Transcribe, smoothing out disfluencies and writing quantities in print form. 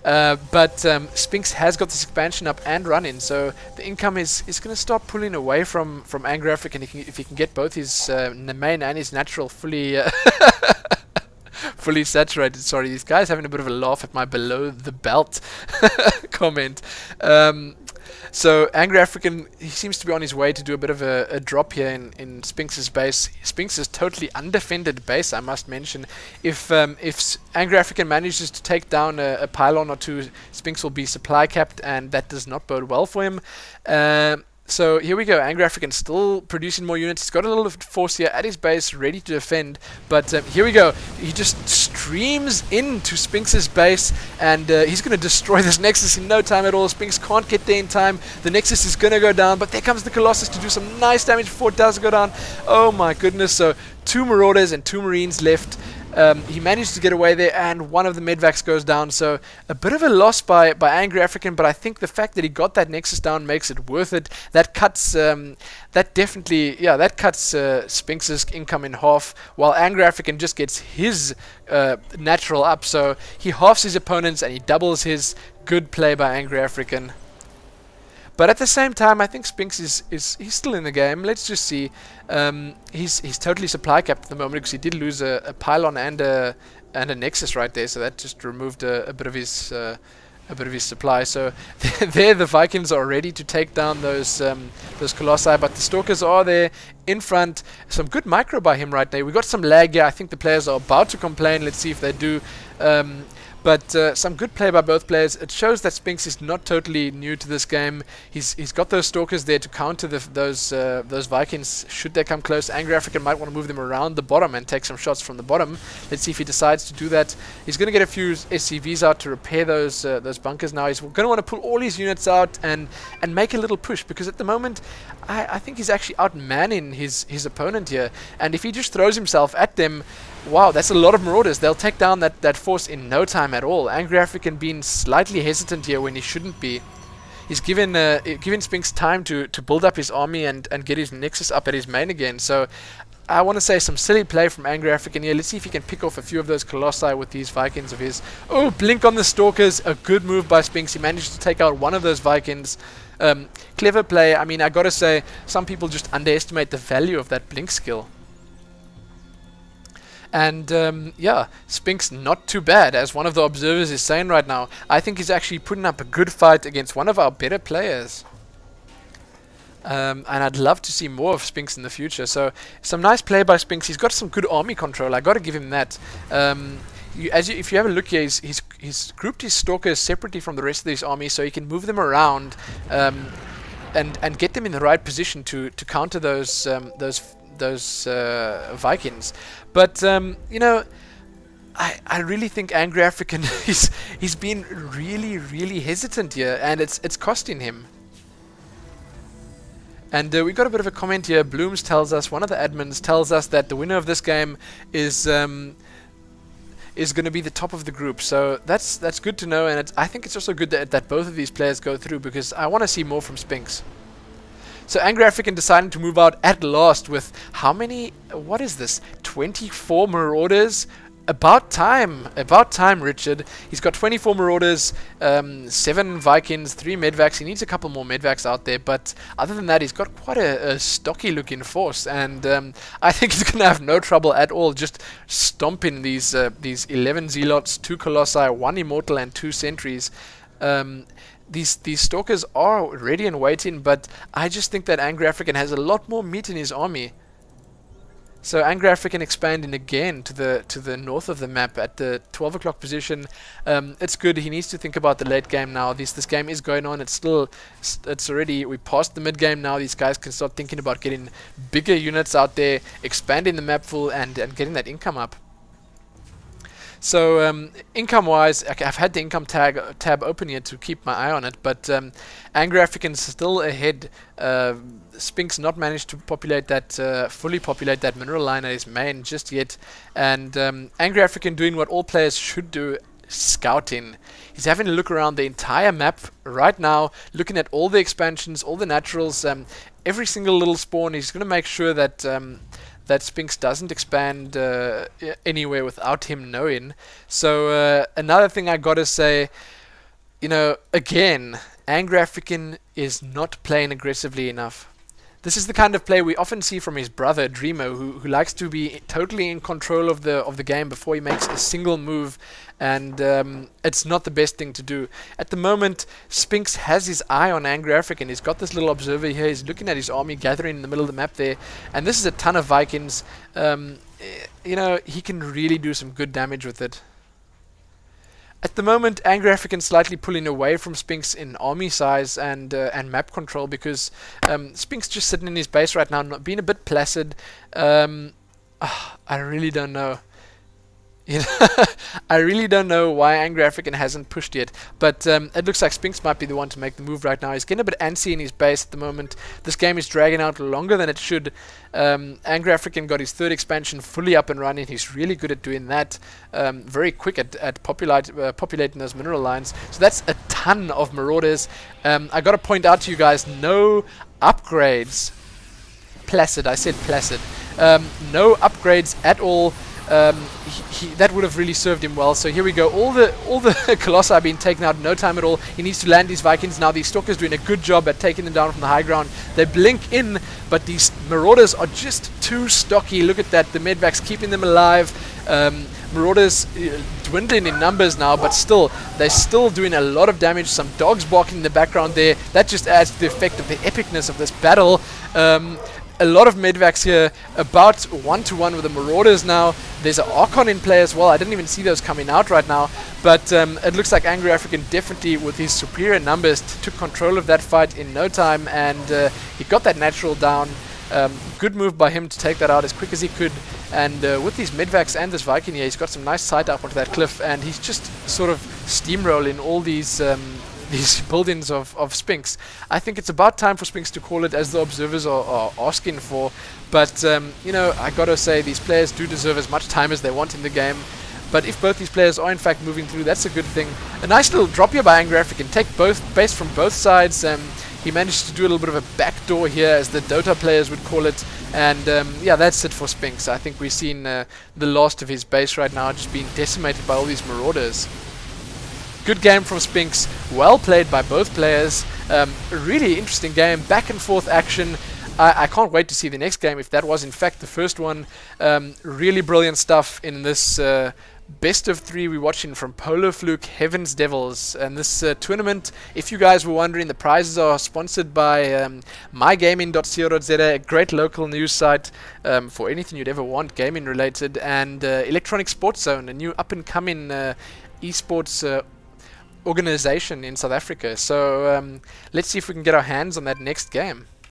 But Spinks has got this expansion up and running, so the income is going to start pulling away from AngryAfrican if he can get both his main and his natural fully fully saturated. Sorry, these guys having a bit of a laugh at my below the belt comment. So AngryAfrican, he seems to be on his way to do a bit of a drop here in Spinks' base. Spinks is totally undefended base, I must mention. If AngryAfrican manages to take down a pylon or two, Spinks will be supply capped, and that does not bode well for him. So here we go, AngryAfrican still producing more units. He's got a little force here at his base, ready to defend. But here we go, he just streams into Spinks' base, and he's going to destroy this Nexus in no time at all. Spinks can't get there in time. The Nexus is going to go down, but there comes the Colossus to do some nice damage before it does go down. Oh my goodness, so 2 Marauders and 2 Marines left. He managed to get away there, and one of the medvacs goes down, so a bit of a loss by AngryAfrican, but I think the fact that he got that Nexus down makes it worth it. That cuts Spinks' income in half, while AngryAfrican just gets his natural up, so he halves his opponents and he doubles his. Good play by AngryAfrican. But at the same time, I think Spinks he's still in the game. Let's just see. He's totally supply capped at the moment because he did lose a pylon and a Nexus right there, so that just removed a bit of his supply. So there the Vikings are ready to take down those Colossi, but the Stalkers are there in front. Some good micro by him right there. We got some lag here. I think the players are about to complain. Let's see if they do. But some good play by both players. It shows that Spinks is not totally new to this game. He's got those Stalkers there to counter those Vikings should they come close. AngryAfrican might want to move them around the bottom and take some shots from the bottom. Let's see if he decides to do that. He's going to get a few SCVs out to repair those bunkers now. He's going to want to pull all his units out and make a little push, because at the moment I think he's actually outmanning his opponent here. And if he just throws himself at them, wow, that's a lot of Marauders. They'll take down that force in no time at all. AngryAfrican being slightly hesitant here when he shouldn't be. He's given Spinks time to build up his army and get his Nexus up at his main again. So I want to say some silly play from AngryAfrican here. Let's see if he can pick off a few of those Colossi with these Vikings of his. Oh, blink on the Stalkers. A good move by Spinks. He managed to take out one of those Vikings. Clever play. I mean, I gotta say, some people just underestimate the value of that blink skill. And yeah, Spinks not too bad, as one of the observers is saying right now. I think he's actually putting up a good fight against one of our better players. And I'd love to see more of Spinks in the future. So some nice play by Spinks. He's got some good army control. I got to give him that. If you have a look here, he's grouped his Stalkers separately from the rest of his army, so he can move them around and get them in the right position to counter those Vikings. But you know, I really think AngryAfrican he's been really hesitant here, and it's costing him. And we got a bit of a comment here. Blooms tells us, one of the admins tells us, that the winner of this game is going to be the top of the group. So that's good to know, and I think it's also good that both of these players go through, because I want to see more from Spinks. So AngryAfrican decided to move out at last with how many? What is this? 24 Marauders? About time, Richard. He's got 24 Marauders, 7 Vikings, 3 medvacs. He needs a couple more medvacs out there, but other than that, he's got quite a stocky-looking force, and I think he's going to have no trouble at all just stomping these 11 Zealots, 2 Colossi, 1 Immortal, and 2 Sentries. These Stalkers are ready and waiting, but I just think that AngryAfrican has a lot more meat in his army. So AngryAfrican expanding again to the north of the map at the 12 o'clock position. It's good. He needs to think about the late game now. This game is going on. It's already, we passed the mid game now. These guys can start thinking about getting bigger units out there, expanding the map full, and getting that income up. So income-wise, I've had the income tab open here to keep my eye on it, but AngryAfrican's still ahead. Spinks not managed to populate that, fully populate that mineral line at his main just yet, and AngryAfrican doing what all players should do, scouting. He's having a look around the entire map right now, looking at all the expansions, all the naturals, every single little spawn. He's going to make sure that that Spinks doesn't expand anywhere without him knowing. So another thing I gotta say, You know, again, AngryAfrican is not playing aggressively enough. This is the kind of play we often see from his brother Dreamo, who likes to be totally in control of the game before he makes a single move, and it's not the best thing to do. At the moment, Spinks has his eye on AngryAfrican. He's got this little observer here. He's looking at his army gathering in the middle of the map there, and this is a ton of Vikings. You know, he can really do some good damage with it. At the moment, AngryAfrican slightly pulling away from Spinks in army size and map control, because Spinks just sitting in his base right now, not being a bit placid. I really don't know. You know, I really don't know why AngryAfrican hasn't pushed yet, but it looks like Spinks might be the one to make the move right now. He's getting a bit antsy in his base at the moment. This game is dragging out longer than it should. AngryAfrican got his third expansion fully up and running. He's really good at doing that. Very quick at populating those mineral lines. So that's a ton of Marauders. I got to point out to you guys, no upgrades. Placid, I said placid. No upgrades at all. That would have really served him well. So here we go. All the Colossi are being taken out in no time at all. He needs to land these Vikings now. These Stalkers doing a good job at taking them down from the high ground. They blink in, but these Marauders are just too stocky. Look at that. The Medvacs keeping them alive. Marauders dwindling in numbers now, but still, they're still doing a lot of damage. Some dogs barking in the background there. That just adds to the effect of the epicness of this battle. A lot of Medvacs here, about 1-to-1 with the Marauders now. There's an Archon in play as well. I didn't even see those coming out right now. But it looks like AngryAfrican definitely, with his superior numbers, took control of that fight in no time. And he got that natural down. Good move by him to take that out as quick as he could. And with these Medvacs and this Viking here, he's got some nice sight up onto that cliff. And he's just sort of steamrolling all these buildings of Spinks. I think it's about time for Spinks to call it, as the observers are asking for. But, you know, I gotta say, these players do deserve as much time as they want in the game. But if both these players are in fact moving through, that's a good thing. A nice little drop here by AngryAfrican. Take base from both sides. He managed to do a little bit of a backdoor here, as the Dota players would call it. And yeah, that's it for Spinks. I think we've seen the last of his base right now, just being decimated by all these Marauders. Good game from Spinks, well played by both players. Really interesting game, back and forth action. I can't wait to see the next game, if that was in fact the first one. Really brilliant stuff in this best of 3 we're watching from PolarfluKe Heaven's Devils. And this tournament, if you guys were wondering, the prizes are sponsored by mygaming.co.za, a great local news site for anything you'd ever want gaming related, and Electronic Sports Zone, a new up-and-coming esports organization in South Africa. So let's see if we can get our hands on that next game.